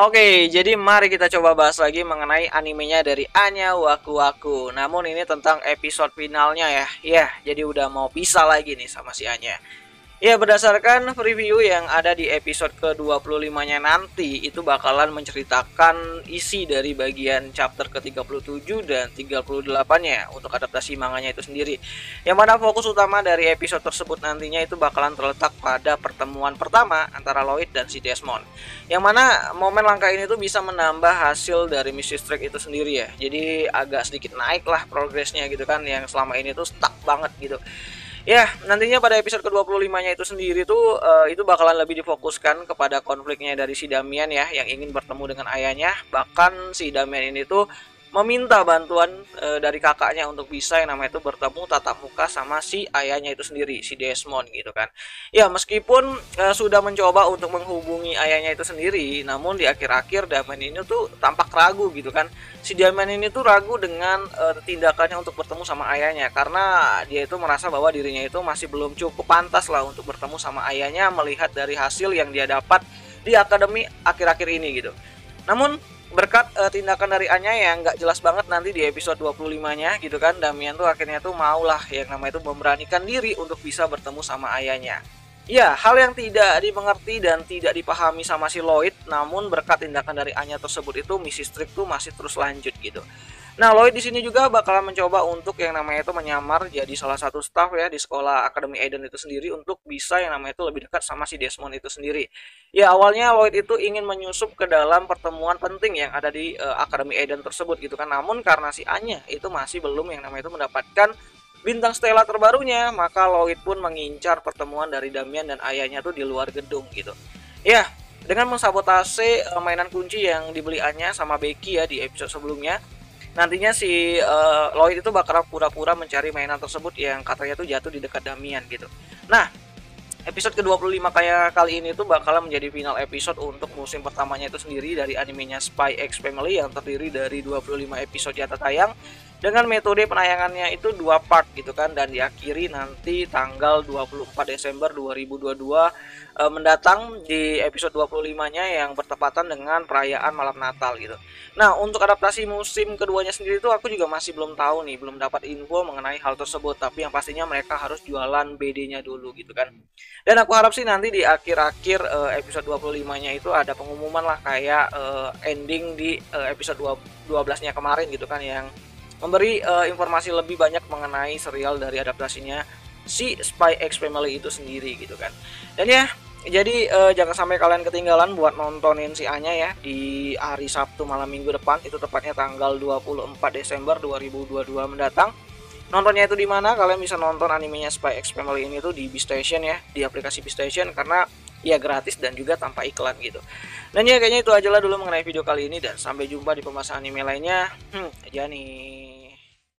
Oke, jadi mari kita coba bahas lagi mengenai animenya dari Anya Waku Waku. Namun ini tentang episode finalnya ya. Ya, jadi udah mau pisah lagi nih sama si Anya. Ya, berdasarkan preview yang ada di episode ke-25-nya nanti, itu bakalan menceritakan isi dari bagian chapter ke-37 dan 38-nya untuk adaptasi manganya itu sendiri. Yang mana fokus utama dari episode tersebut nantinya itu bakalan terletak pada pertemuan pertama antara Lloyd dan si Desmond. Yang mana momen langkah ini tuh bisa menambah hasil dari Mrs. Drake itu sendiri ya. Jadi agak sedikit naik lah progresnya gitu kan, yang selama ini tuh stuck banget gitu. Ya, nantinya pada episode ke-25-nya itu sendiri tuh itu bakalan lebih difokuskan kepada konfliknya dari si Damian ya, yang ingin bertemu dengan ayahnya. Bahkan si Damian ini tuh meminta bantuan dari kakaknya untuk bisa yang namanya itu bertemu tatap muka sama si ayahnya itu sendiri, si Desmond gitu kan. Ya, meskipun sudah mencoba untuk menghubungi ayahnya itu sendiri, namun di akhir-akhir Damian ini tuh tampak ragu gitu kan. Si Damian ini tuh ragu dengan tindakannya untuk bertemu sama ayahnya, karena dia itu merasa bahwa dirinya itu masih belum cukup pantas lah untuk bertemu sama ayahnya melihat dari hasil yang dia dapat di akademi akhir-akhir ini gitu. Namun berkat tindakan dari Anya yang nggak jelas banget nanti di episode 25-nya gitu kan, Damian tuh akhirnya tuh maulah yang namanya itu memberanikan diri untuk bisa bertemu sama ayahnya. Ya, hal yang tidak dimengerti dan tidak dipahami sama si Lloyd, namun berkat tindakan dari Anya tersebut itu Mrs. Trick tuh masih terus lanjut gitu. Nah, Lloyd di sini juga bakalan mencoba untuk yang namanya itu menyamar jadi salah satu staff ya di sekolah Akademi Eden itu sendiri untuk bisa yang namanya itu lebih dekat sama si Desmond itu sendiri. Ya, awalnya Lloyd itu ingin menyusup ke dalam pertemuan penting yang ada di Akademi Eden tersebut gitu kan. Namun karena si Anya itu masih belum yang namanya itu mendapatkan bintang Stella terbarunya, maka Lloyd pun mengincar pertemuan dari Damian dan ayahnya tuh di luar gedung gitu. Ya, dengan mensabotase mainan kunci yang dibeli Anya sama Becky ya di episode sebelumnya, nantinya si Lloyd itu bakal pura-pura mencari mainan tersebut yang katanya tuh jatuh di dekat Damian gitu. Nah, episode ke-25 kayak kali ini tuh bakalan menjadi final episode untuk musim pertamanya itu sendiri dari animenya Spy X Family yang terdiri dari 25 episode jatah tayang dengan metode penayangannya itu 2 part gitu kan, dan diakhiri nanti tanggal 24 Desember 2022 mendatang di episode 25-nya yang bertepatan dengan perayaan malam Natal gitu. Nah, untuk adaptasi musim keduanya sendiri tuh aku juga masih belum tahu nih, belum dapat info mengenai hal tersebut, tapi yang pastinya mereka harus jualan BD-nya dulu gitu kan. Dan aku harap sih nanti di akhir-akhir episode 25-nya itu ada pengumuman lah kayak ending di episode 12-nya kemarin gitu kan, yang memberi informasi lebih banyak mengenai serial dari adaptasinya si Spy X Family itu sendiri gitu kan. Dan ya, jadi jangan sampai kalian ketinggalan buat nontonin si Anya ya di hari Sabtu malam minggu depan, itu tepatnya tanggal 24 Desember 2022 mendatang. Nontonnya itu di mana? Kalian bisa nonton animenya Spy X Family ini tuh di Beastation ya, di aplikasi Beastation, karena ya gratis dan juga tanpa iklan gitu. Dan ya kayaknya itu aja lah dulu mengenai video kali ini, dan sampai jumpa di pembahasan anime lainnya. Aja nih.